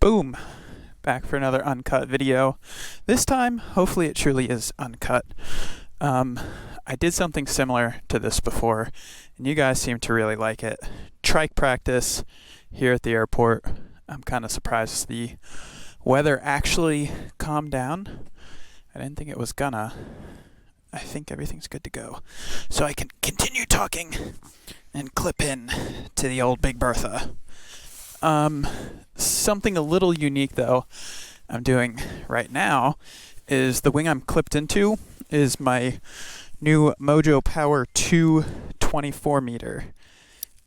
Boom! Back for another uncut video. This time, hopefully it truly is uncut. I did something similar to this before, and you guys seem to really like it. Trike practice here at the airport. I'm kind of surprised the weather actually calmed down. I didn't think it was gonna. I think everything's good to go. So I can continue talking and clip in to the old Big Bertha. Something a little unique though I'm doing right now is the wing I'm clipped into is my new Mojo Power 2 24 meter.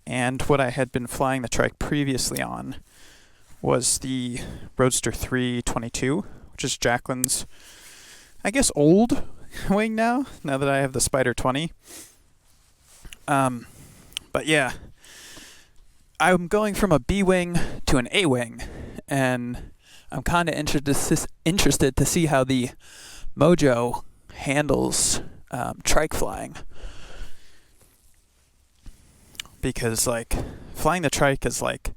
And what I had been flying the Trike previously on was the Roadster 322, which is Jacqueline's, I guess, old wing now that I have the Spider 20. But yeah, I'm going from a B wing to an A wing, and I'm kind of interested to see how the Mojo handles trike flying, because like flying the trike is like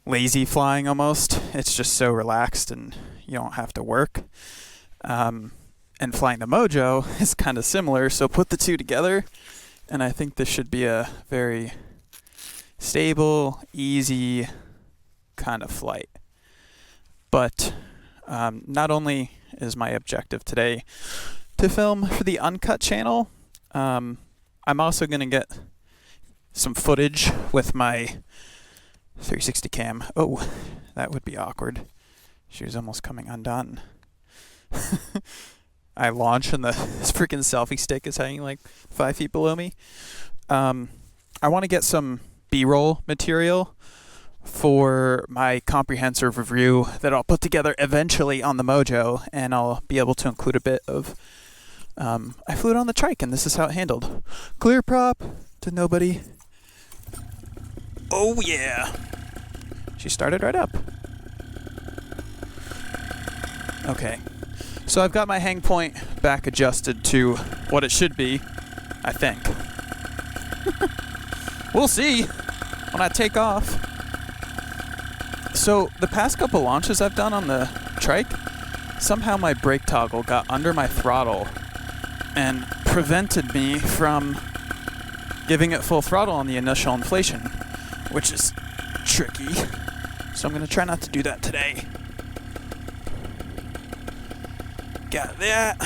lazy flying almost. It's just so relaxed and you don't have to work. And flying the Mojo is kind of similar, so put the two together and I think this should be a very stable, easy kind of flight. But not only is my objective today to film for the Uncut channel, I'm also going to get some footage with my 360 cam. Oh, that would be awkward. She was almost coming undone. I launch and this freaking selfie stick is hanging like 5 feet below me. I want to get some B-roll material for my comprehensive review that I'll put together eventually on the Mojo, and I'll be able to include a bit of I flew it on the Trike and this is how it handled. Clear prop to nobody. Oh yeah, she started right up. Okay, so I've got my hang point back adjusted to what it should be, I think. We'll see when I take off. So the past couple launches I've done on the Trike, somehow my brake toggle got under my throttle and prevented me from giving it full throttle on the initial inflation, which is tricky. So I'm going to try not to do that today. Got that.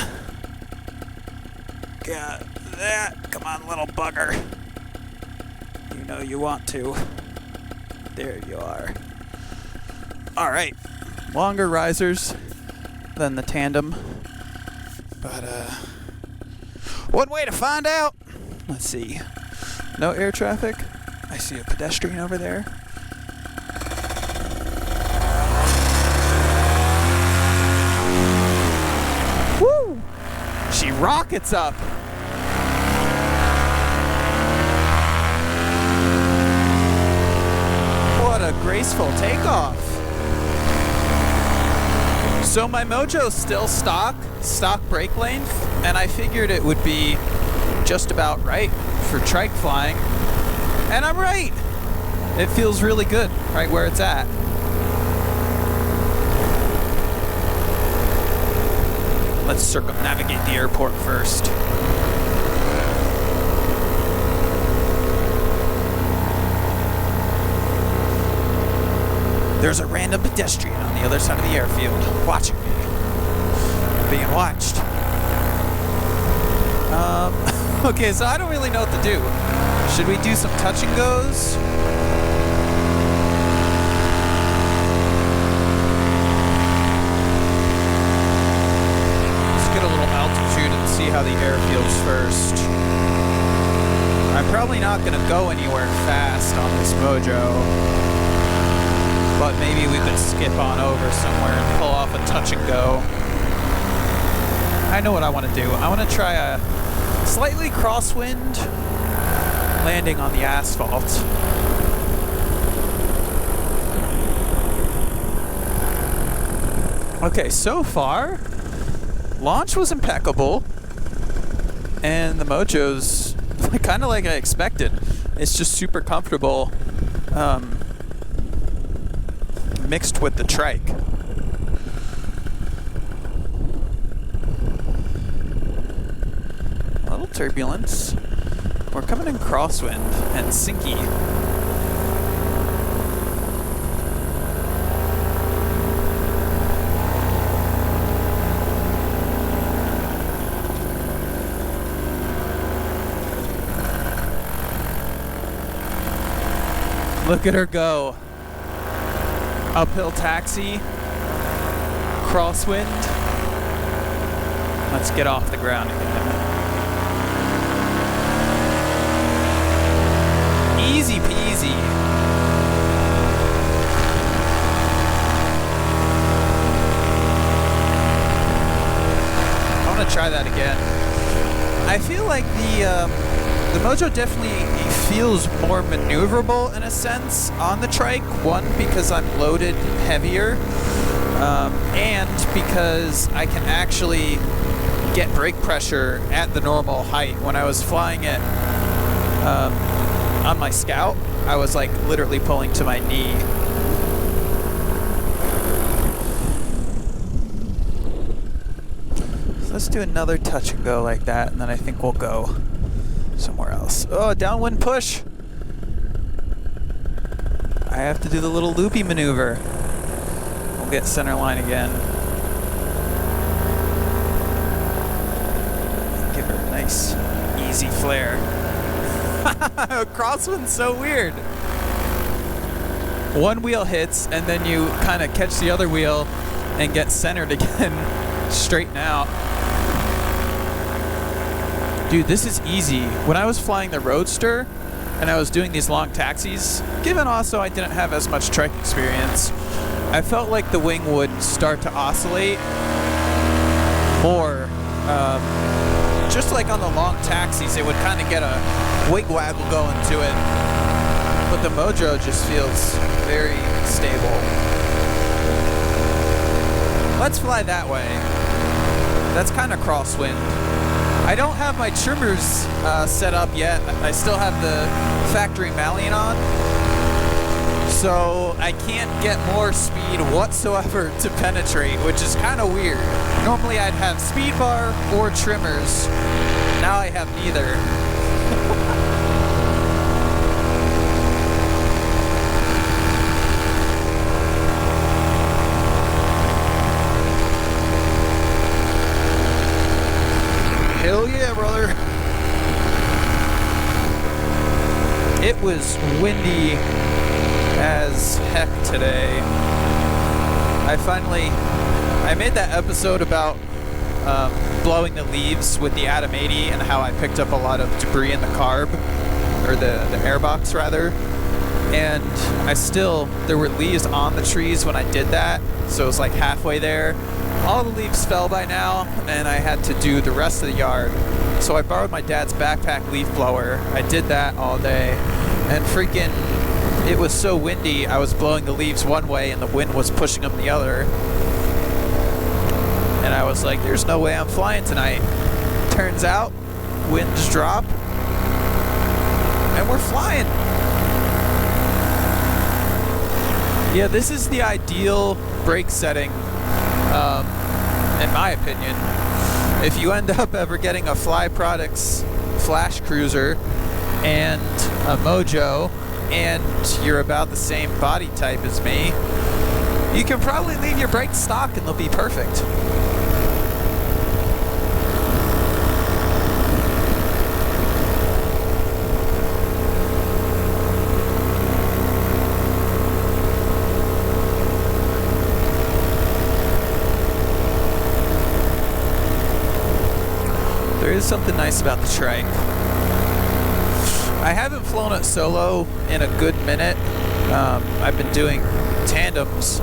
Got that. Come on, little bugger. You know you want to. There you are. Alright. Longer risers than the tandem. But, one way to find out. Let's see. No air traffic. I see a pedestrian over there. Woo! She rockets up. What a graceful takeoff. So my Mojo's still stock brake length, and I figured it would be just about right for trike flying. And I'm right. It feels really good right where it's at. Let's circumnavigate the airport first. There's a random pedestrian on the other side of the airfield watching me. I'm being watched. Okay, so I don't really know what to do. Should we do some touch and goes? Let's get a little altitude and see how the air feels first. I'm probably not going to go anywhere fast on this Mojo, but maybe we could skip on over somewhere and pull off a touch and go. I know what I want to do. I want to try a slightly crosswind landing on the asphalt. Okay, so far, launch was impeccable, and the Mojo's kind of like I expected. It's just super comfortable. mixed with the Trike. A little turbulence. We're coming in crosswind and sinky. Look at her go. Uphill taxi. Crosswind. Let's get off the ground again. Easy peasy. I want to try that again. I feel like the Mojo definitely feels more maneuverable in a sense on the Trike. One, because I'm loaded heavier, and because I can actually get brake pressure at the normal height. When I was flying it on my Scout, I was like literally pulling to my knee. So let's do another touch and go like that, and then I think we'll go somewhere else. Oh, downwind push. I have to do the little loopy maneuver. We'll get center line again. Give her a nice, easy flare. Crosswind's so weird. One wheel hits, and then you kind of catch the other wheel and get centered again. Straighten out. Dude, this is easy. When I was flying the Roadster and I was doing these long taxis, given also I didn't have as much Trike experience, I felt like the wing would start to oscillate more. Just like on the long taxis, it would kind of get a wig waggle going to it. But the Mojo just feels very stable. Let's fly that way. That's kind of crosswind. I don't have my trimmers set up yet. I still have the factory Malian on. So I can't get more speed whatsoever to penetrate, which is kind of weird. Normally I'd have speed bar or trimmers. Now I have neither. Hell yeah, brother. It was windy as heck today. I made that episode about blowing the leaves with the Atom 80 and how I picked up a lot of debris in the carb, or the airbox rather. And there were leaves on the trees when I did that, so it was like halfway there. All the leaves fell by now, and I had to do the rest of the yard. So I borrowed my dad's backpack leaf blower. I did that all day, and freaking, it was so windy, I was blowing the leaves one way and the wind was pushing them the other. And I was like, there's no way I'm flying tonight. Turns out, winds drop, and we're flying. Yeah, this is the ideal brake setting, in my opinion. If you end up ever getting a Fly Products Flash Cruiser and a Mojo, and you're about the same body type as me, you can probably leave your brakes stock and they'll be perfect. There is something nice about the Trike. I haven't flown it solo in a good minute. I've been doing tandems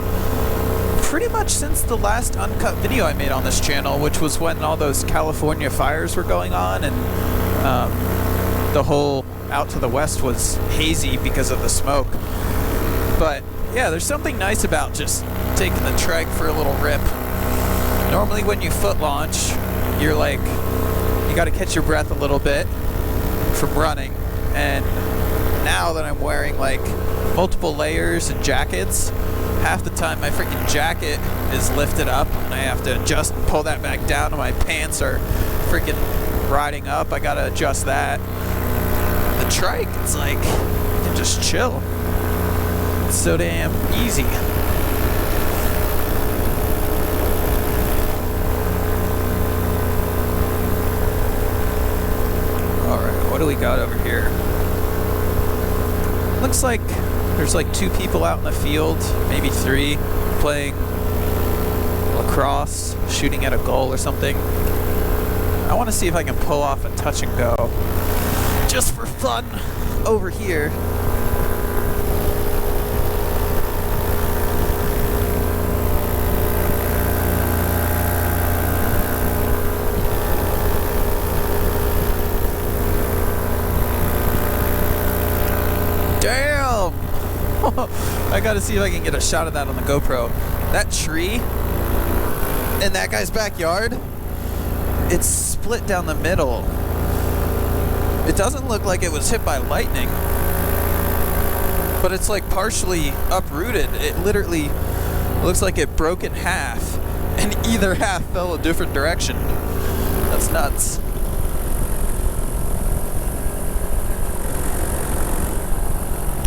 pretty much since the last Uncut video I made on this channel, which was when all those California fires were going on, and the whole out to the west was hazy because of the smoke. But yeah, there's something nice about just taking the Trike for a little rip. Normally when you foot launch, you're like, you got to catch your breath a little bit from running. And now that I'm wearing like multiple layers and jackets, half the time my freaking jacket is lifted up and I have to adjust and pull that back down, and my pants are freaking riding up. I gotta adjust that. The trike, it's like you can just chill. It's so damn easy. Alright, what do we got over here? Looks like there's like 2 people out in the field, maybe 3, playing lacrosse, shooting at a goal or something. I want to see if I can pull off a touch and go, just for fun, over here. Damn! I gotta see if I can get a shot of that on the GoPro. That tree in that guy's backyard, it's split down the middle. It doesn't look like it was hit by lightning, but it's like partially uprooted. It literally looks like it broke in half, and either half fell a different direction. That's nuts.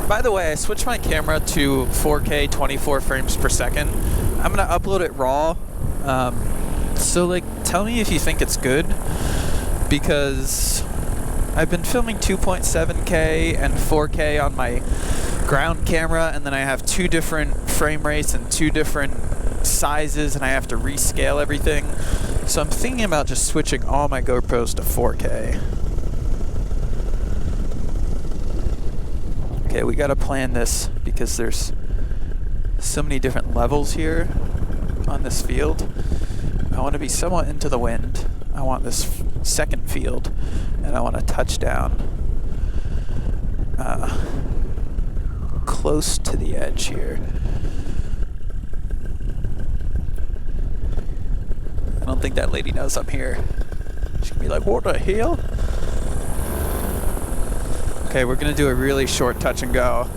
By the way, I switched my camera to 4K 24 frames per second. I'm gonna upload it raw. So like, tell me if you think it's good, because I've been filming 2.7K and 4K on my ground camera, and then I have 2 different frame rates and 2 different sizes, and I have to rescale everything. So I'm thinking about just switching all my GoPros to 4K. Okay, we gotta plan this because there's so many different levels here on this field. I want to be somewhat into the wind. I want this second field, and I want to touch down close to the edge here. I don't think that lady knows I'm here. She's gonna be like, what the hell? Okay, we're gonna do a really short touch and go.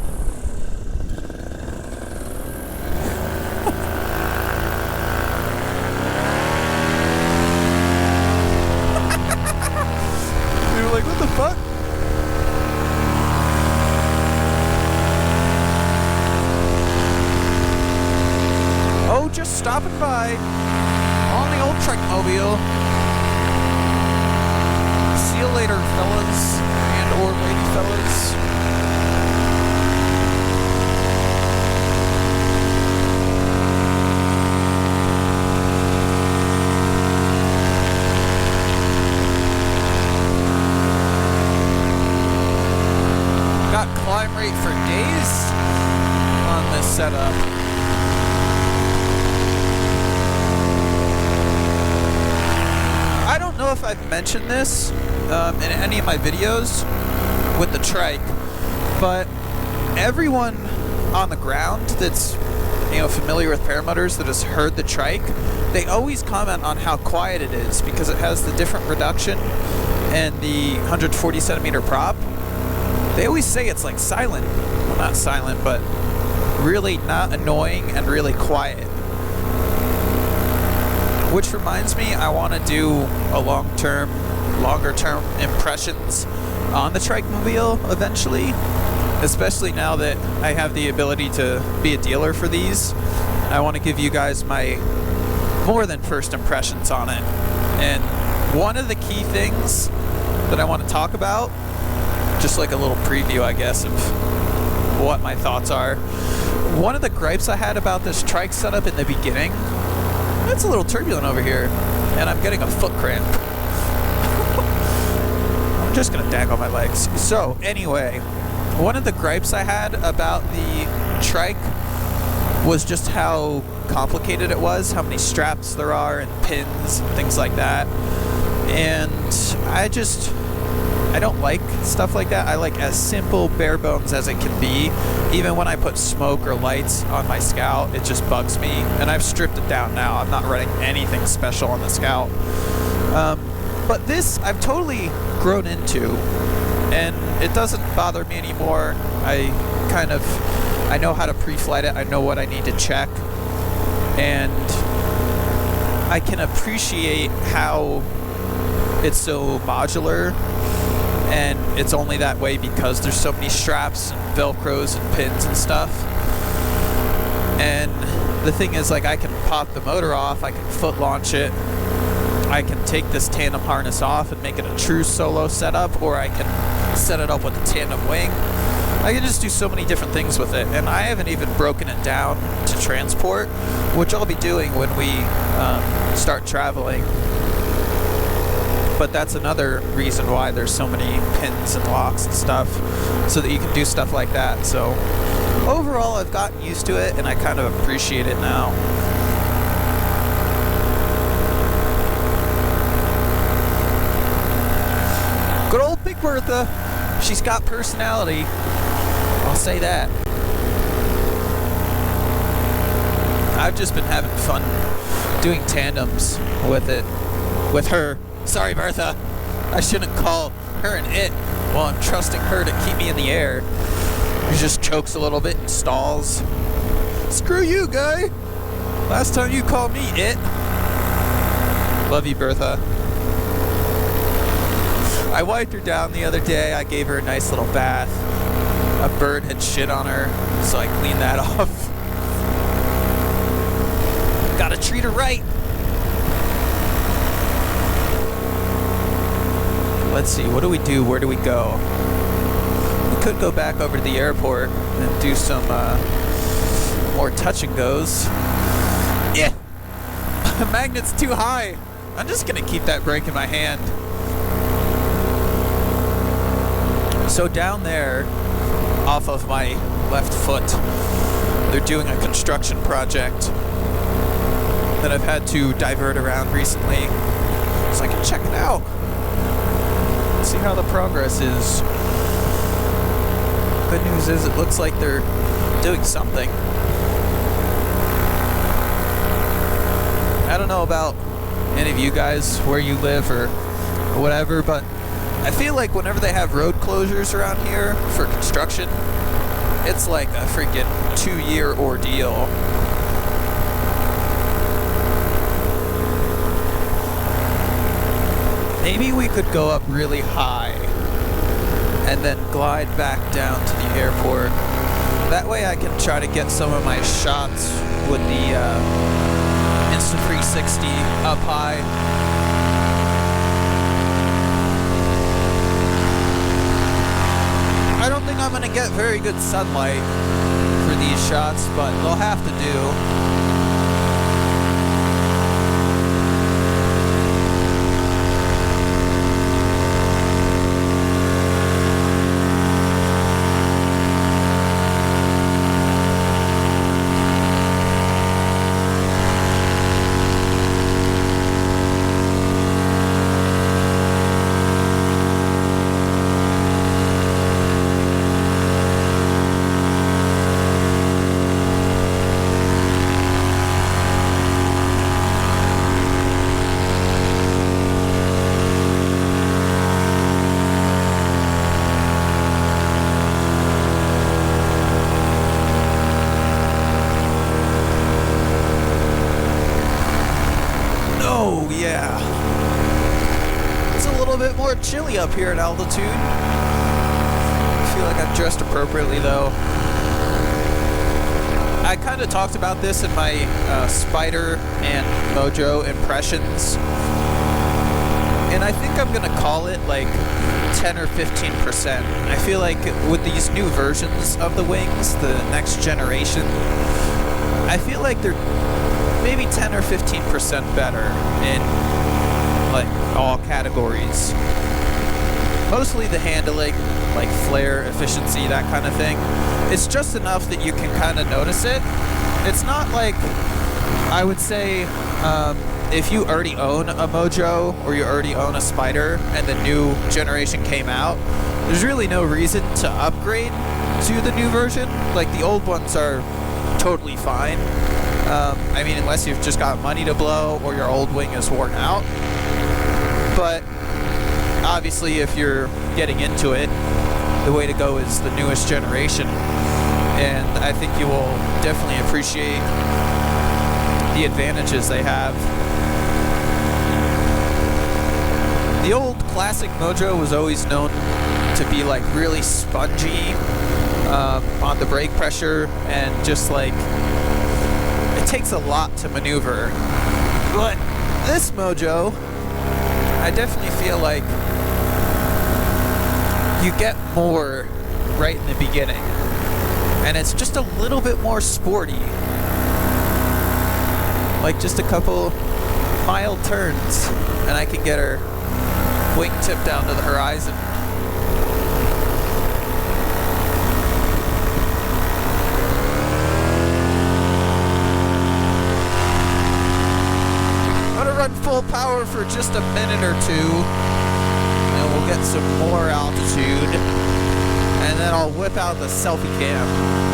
We were like, what the fuck? Oh, just stopping by on the old Trike Mobile. See you later, fellas. Or lady fellas. Got climb rate for days on this setup. I don't know if I've mentioned this in any of my videos with the trike, but everyone on the ground that's familiar with paramotors that has heard the trike, they always comment on how quiet it is because it has the different reduction and the 140 centimeter prop. They always say it's like silent. Well, not silent, but really not annoying and really quiet. Which reminds me, I want to do a longer term impressions on the Trike Mobile eventually, especially now that I have the ability to be a dealer for these. I want to give you guys my more than first impressions on it. And one of the key things that I want to talk about, just like a little preview, I guess, of what my thoughts are. One of the gripes I had about this Trike setup in the beginning, it's a little turbulent over here, and I'm getting a foot cramp. I'm just gonna dangle my legs. So anyway, one of the gripes I had about the Trike was just how complicated it was, how many straps there are and pins and things like that. And I don't like stuff like that. I like as simple, bare bones as it can be. Even when I put smoke or lights on my Scout, it just bugs me. And I've stripped it down now. I'm not running anything special on the Scout. But this, I've totally grown into. And it doesn't bother me anymore. I kind of I know how to pre-flight it. I know what I need to check. And I can appreciate how it's so modular, and it's only that way because there's so many straps and velcros and pins and stuff. And the thing is, like, I can pop the motor off, I can foot launch it, I can take this tandem harness off and make it a true solo setup, or I can set it up with a tandem wing. I can just do so many different things with it, and I haven't even broken it down to transport, which I'll be doing when we start traveling. But that's another reason why there's so many pins and locks and stuff, so that you can do stuff like that. So overall, I've gotten used to it, and I kind of appreciate it now. Good old Big Bertha. She's got personality. I'll say that. I've just been having fun doing tandems with it. With her. Sorry, Bertha. I shouldn't call her an it while I'm trusting her to keep me in the air. She just chokes a little bit and stalls. Screw you, guy. Last time you called me it. Love you, Bertha. I wiped her down the other day. I gave her a nice little bath. A bird had shit on her, so I cleaned that off. Gotta treat her right. Let's see, what do we do? Where do we go? We could go back over to the airport and do some more touch and goes. Yeah! The magnet's too high. I'm just gonna keep that brake in my hand. So down there, off of my left foot, they're doing a construction project that I've had to divert around recently, so I can check it out. See how the progress is. Good news is it looks like they're doing something. I don't know about any of you guys, where you live or whatever, but I feel like whenever they have road closures around here for construction, it's like a freaking 2-year ordeal. Maybe we could go up really high and then glide back down to the airport. That way I can try to get some of my shots with the Insta360 up high. I don't think I'm going to get very good sunlight for these shots, but they'll have to do. Chilly up here at altitude. I feel like I'm dressed appropriately though. I kind of talked about this in my Spider and Mojo impressions, and I think I'm gonna call it like 10 or 15%. I feel like with these new versions of the wings, the next generation, I feel like they're maybe 10 or 15% better in like all categories. Mostly the handling, like flare, efficiency, that kind of thing. It's just enough that you can kind of notice it. It's not like, I would say, if you already own a Mojo or you already own a Spider and the new generation came out, there's really no reason to upgrade to the new version. Like, the old ones are totally fine. I mean, unless you've just got money to blow or your old wing is worn out. But obviously, if you're getting into it, the way to go is the newest generation. and I think you will definitely appreciate the advantages they have. The old classic Mojo was always known to be like really spongy on the brake pressure, and just like it takes a lot to maneuver. But this Mojo, I definitely feel like you get more right in the beginning, and it's just a little bit more sporty. Like just a couple mild turns, and I can get her wingtip down to the horizon. I'm gonna run full power for just a minute or two, and we'll get some more altitude, and then I'll whip out the selfie cam.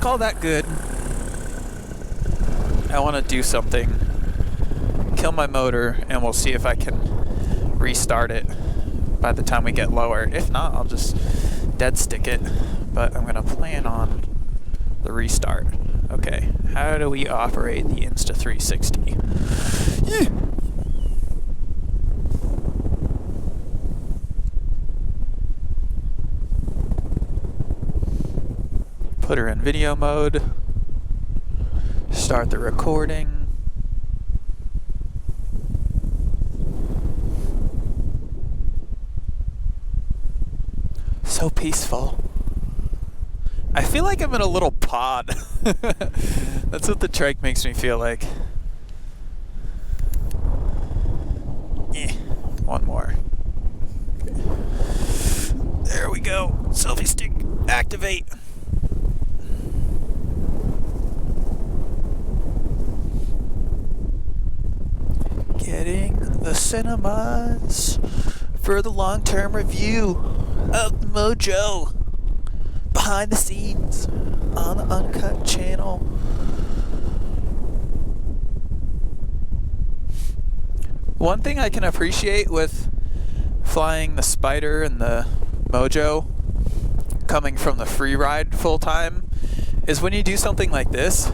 Call that good. I want to do something, kill my motor, and we'll see if I can restart it by the time we get lower. If not, I'll just dead stick it, but I'm gonna plan on the restart. Okay, how do we operate the Insta360? Yeah. Put her in video mode, start the recording. So peaceful. I feel like I'm in a little pod. That's what the Trike makes me feel like. One more. Okay. There we go. Selfie stick, activate. Getting the cinemas for the long-term review of Mojo behind the scenes on the Uncut channel. One thing I can appreciate with flying the Spider and the Mojo coming from the free ride full time is when you do something like this,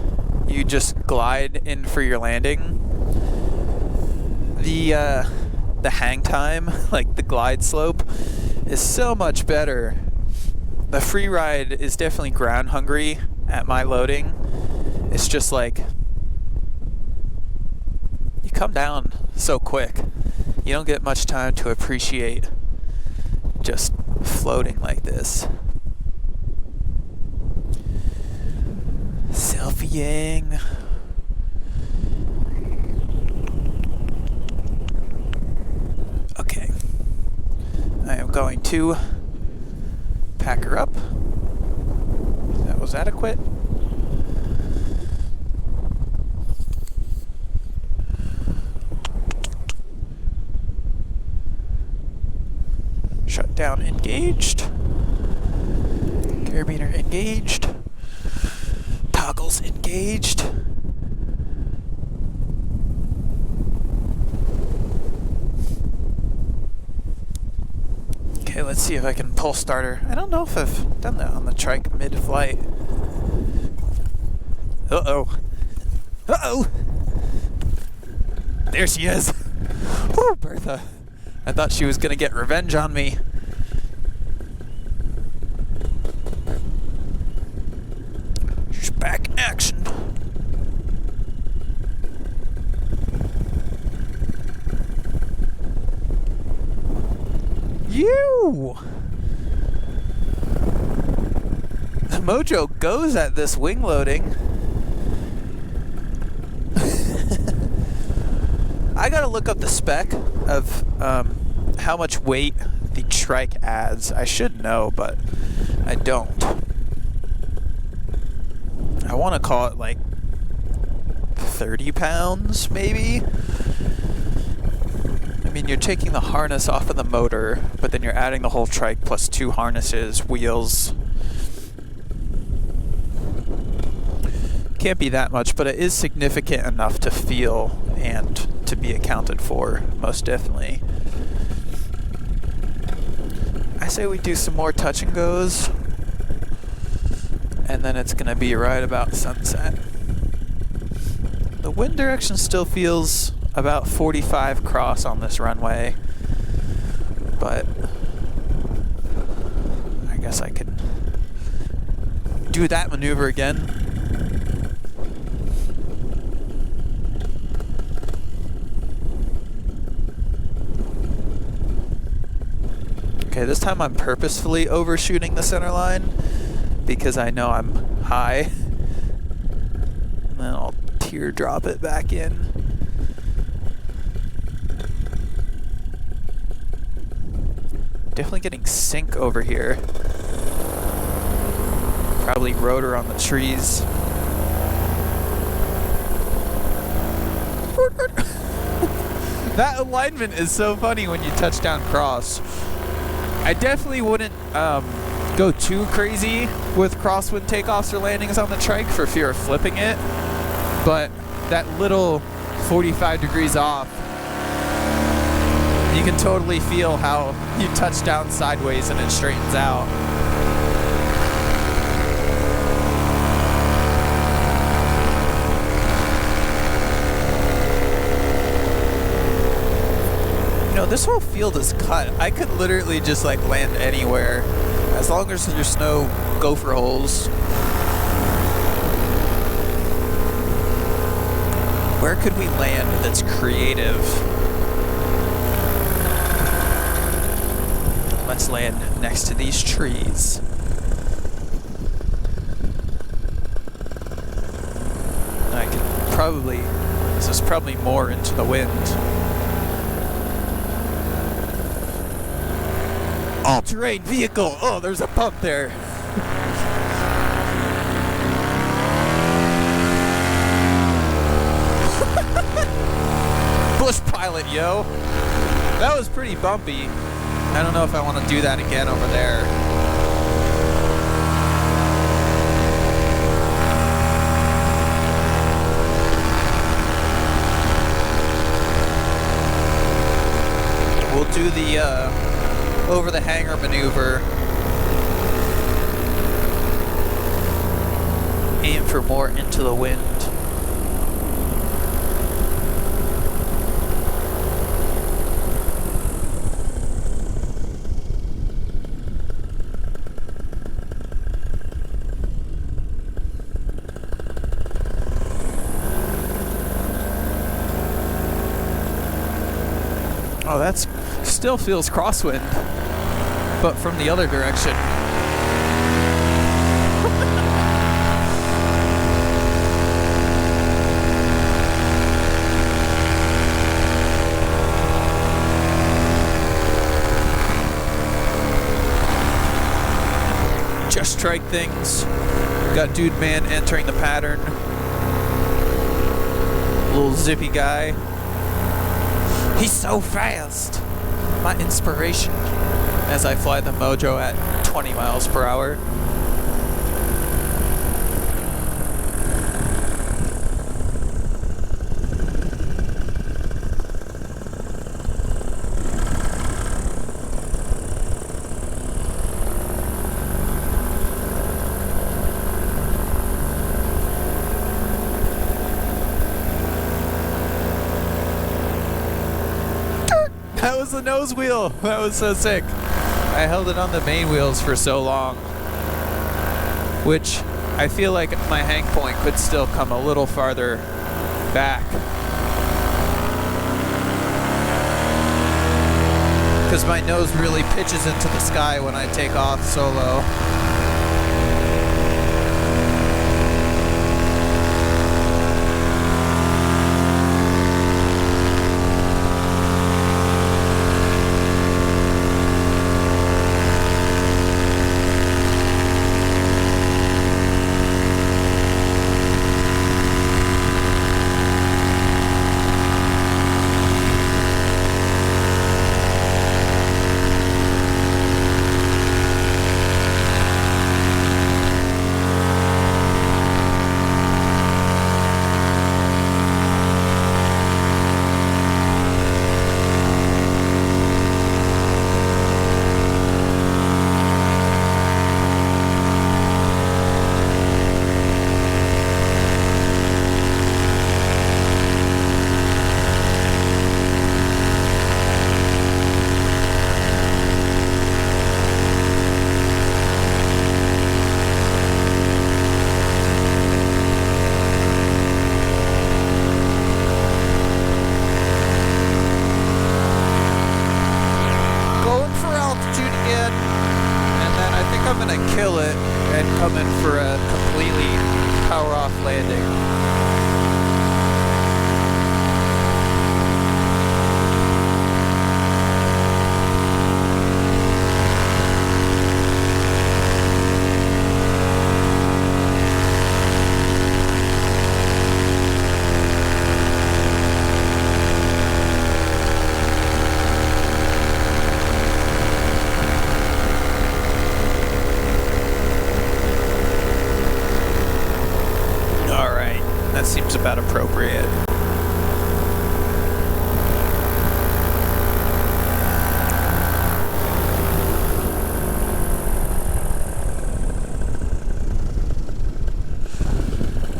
you just glide in for your landing. The hang time, like the glide slope, is so much better. The free ride is definitely ground hungry at my loading. It's just like you come down so quick. You don't get much time to appreciate just floating like this. Selfieing. Okay, I am going to pack her up. That was adequate. Shutdown engaged. Carabiner engaged. Toggles engaged. Okay, let's see if I can pull starter. I don't know if I've done that on the Trike mid-flight. Uh-oh. Uh-oh! There she is! Woo, Bertha. I thought she was gonna get revenge on me. She's back in action. You! The Mojo goes at this wing loading. I gotta look up the spec of how much weight the Trike adds. I should know, but I don't. I want to call it like 30 pounds, maybe? I mean, you're taking the harness off of the motor, but then you're adding the whole Trike plus 2 harnesses, wheels. Can't be that much, but it is significant enough to feel and to be accounted for, most definitely. I say we do some more touch and goes, and then it's gonna be right about sunset. The wind direction still feels about 45 cross on this runway, but I guess I could do that maneuver again. Okay, this time I'm purposefully overshooting the center line because I know I'm high. And then I'll teardrop it back in. Definitely getting sink over here. Probably rotor on the trees. That alignment is so funny when you touch down cross. I definitely wouldn't go too crazy with crosswind takeoffs or landings on the Trike for fear of flipping it, but that little 45 degrees off, you can totally feel how you touch down sideways and it straightens out. You know, this whole field is cut. I could literally just like land anywhere as long as there's no gopher holes. Where could we land that's creative? Let's land next to these trees. I could probably, this is probably more into the wind. All-terrain vehicle. Oh, there's a bump there. Bush pilot, yo. That was pretty bumpy. I don't know if I want to do that again over there. We'll do the over the hangar maneuver. Aim for more into the wind. Oh, that's still feels crosswind, but from the other direction. Just Trike things. Got Dude Man entering the pattern. Little zippy guy. He's so fast. My inspiration as I fly the Mojo at 20 miles per hour. That was the nose wheel. That was so sick. I held it on the main wheels for so long, which I feel like my hang point could still come a little farther back. because my nose really pitches into the sky when I take off solo. Kill it and come in for a completely power off landing. That seems about appropriate.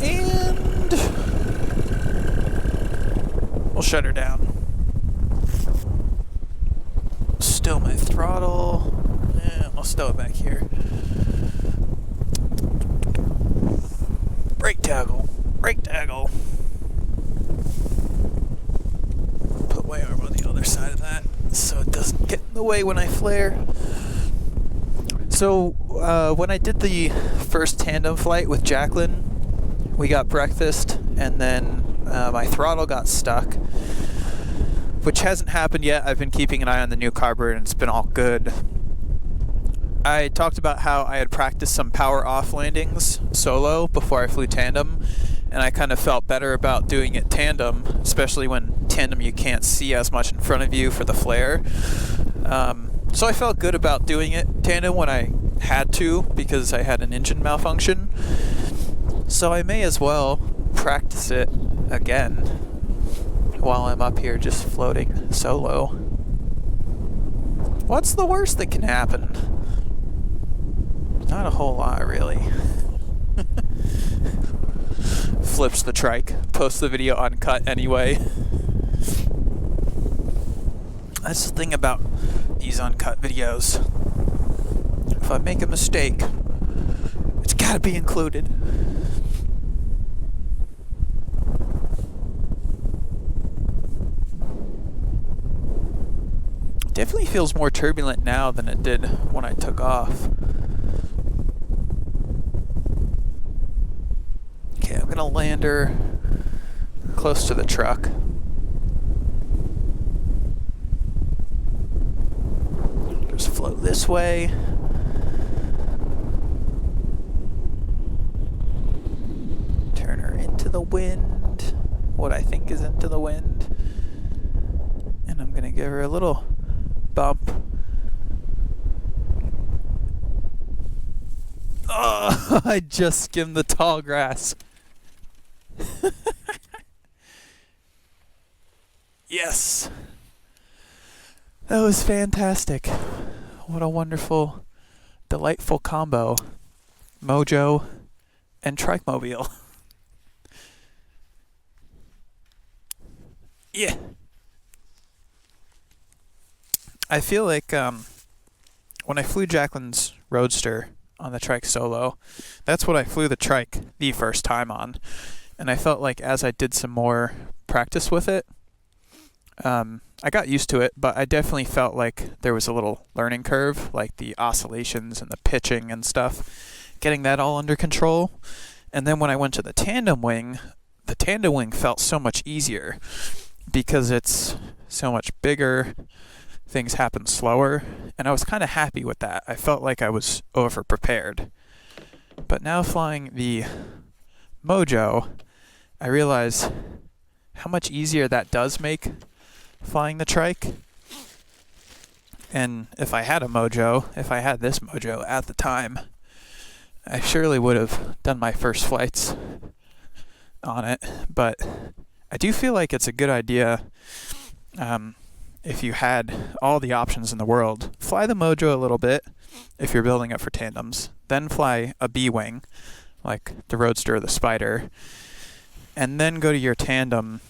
And we'll shut her down. Stow my throttle. Yeah, I'll stow it back here. Brake toggle. Brake toggle. Put my arm on the other side of that so it doesn't get in the way when I flare. So when I did the first tandem flight with Jacqueline, we got breakfast and then my throttle got stuck, which hasn't happened yet. I've been keeping an eye on the new carburetor and it's been all good. I talked about how I had practiced some power off landings solo before I flew tandem, and I kind of felt better about doing it tandem, especially when tandem you can't see as much in front of you for the flare. So I felt good about doing it tandem when I had to because I had an engine malfunction. So I may as well practice it again while I'm up here just floating solo. What's the worst that can happen? Not a whole lot, really. Flips the trike. Posts the video uncut anyway. That's the thing about these uncut videos. If I make a mistake, it's gotta be included. Definitely feels more turbulent now than it did when I took off. Okay, I'm gonna land her close to the truck. Just float this way. Turn her into the wind, what I think is into the wind. And I'm gonna give her a little bump. Oh, I just skimmed the tall grass. Yes. That was fantastic. What a wonderful, delightful combo. Mojo and Trike Mobile. Yeah. I feel like when I flew Jacqueline's Roadster on the Trike solo, that's what I flew the Trike the first time on. And I felt like as I did some more practice with it, I got used to it, but I definitely felt like there was a little learning curve, like the oscillations and the pitching and stuff, getting that all under control. And then when I went to the tandem wing felt so much easier because it's so much bigger, things happen slower, and I was kind of happy with that. I felt like I was over prepared. But now flying the Mojo, I realize how much easier that does make flying the Trike. And if I had this Mojo at the time, I surely would have done my first flights on it. But I do feel like it's a good idea, if you had all the options in the world, fly the Mojo a little bit if you're building it for tandems, then fly a B-wing, like the Roadster or the Spider, and then go to your tandem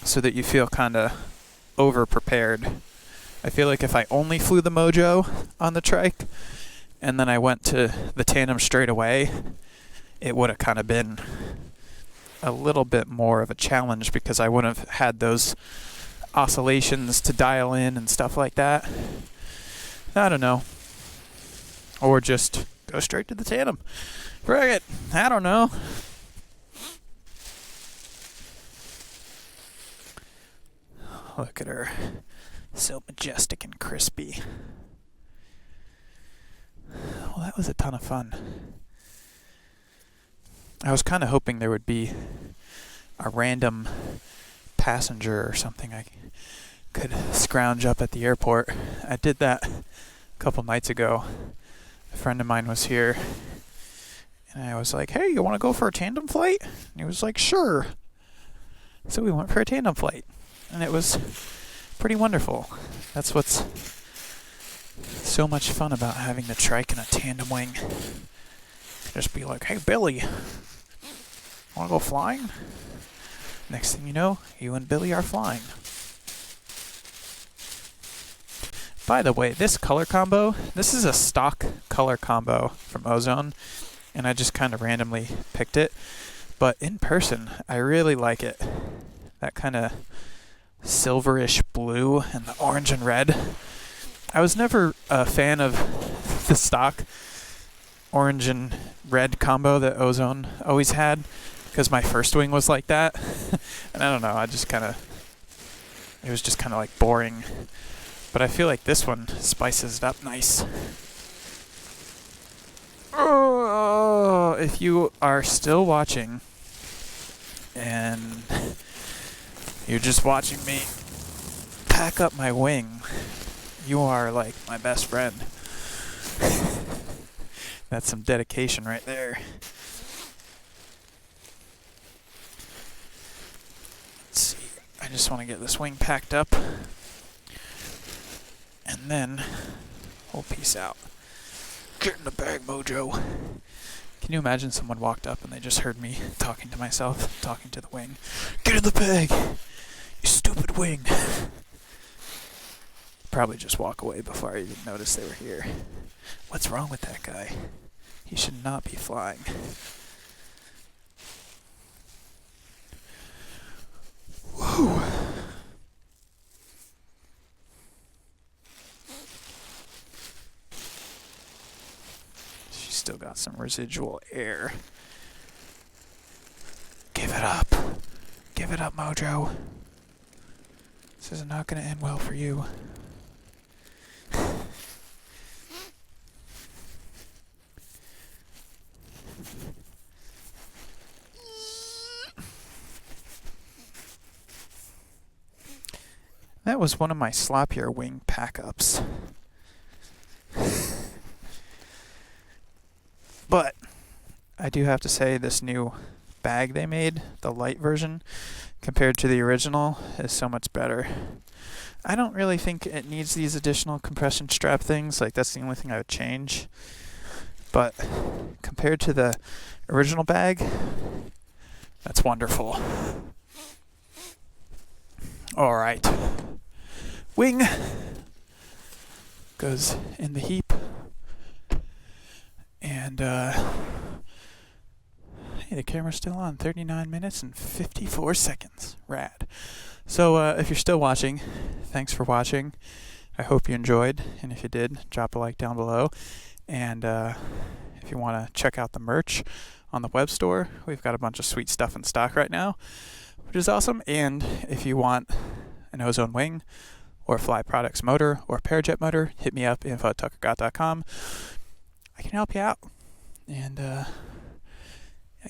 so that you feel kind of over-prepared. I feel like if I only flew the Mojo on the Trike, and then I went to the tandem straight away, it would have kind of been a little bit more of a challenge because I wouldn't have had those oscillations to dial in and stuff like that. I don't know. Or just go straight to the tandem. Frick it. I don't know. Look at her. So majestic and crispy. Well, that was a ton of fun. I was kind of hoping there would be a random passenger or something I could scrounge up at the airport. I did that a couple nights ago. A friend of mine was here, and I was like, hey, you want to go for a tandem flight? And he was like, sure. So we went for a tandem flight, and it was pretty wonderful. That's what's so much fun about having the Trike and a tandem wing. Just be like, hey, Billy, want to go flying? Next thing you know, you and Billy are flying. By the way, this color combo, this is a stock color combo from Ozone, and I just kind of randomly picked it. But in person, I really like it. That kind of silverish blue and the orange and red. I was never a fan of the stock orange and red combo that Ozone always had, because my first wing was like that. And I don't know, it was just kind of like boring. But I feel like this one spices it up nice. Oh, if you are still watching and you're just watching me pack up my wing, you are like my best friend. That's some dedication right there. Let's see. I just want to get this wing packed up. And then we'll peace out. Get in the bag, Mojo. Can you imagine someone walked up and they just heard me talking to myself, talking to the wing? Get in the bag, you stupid wing. Probably just walk away before I even noticed they were here. What's wrong with that guy? He should not be flying. Whew. She's still got some residual air. Give it up. Give it up, Mojo. This is not going to end well for you. That was one of my sloppier wing pack-ups. But I do have to say this new bag they made, the light version, compared to the original, is so much better. I don't really think it needs these additional compression strap things. Like, that's the only thing I would change. But compared to the original bag, that's wonderful. Alright. Wing goes in the heap. And, hey, the camera's still on. 39 minutes and 54 seconds. Rad. So if you're still watching, thanks for watching. I hope you enjoyed, and if you did, drop a like down below. And if you want to check out the merch on the web store, we've got a bunch of sweet stuff in stock right now, which is awesome. And if you want an ozone wing or Fly Products motor or Parajet motor, hit me up, info@tuckergott.com. I can help you out. And I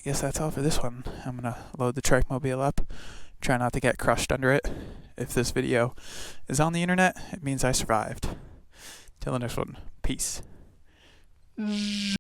guess that's all for this one. I'm going to load the Trike Mobile up. Try not to get crushed under it. If this video is on the internet, it means I survived. Till the next one. Peace.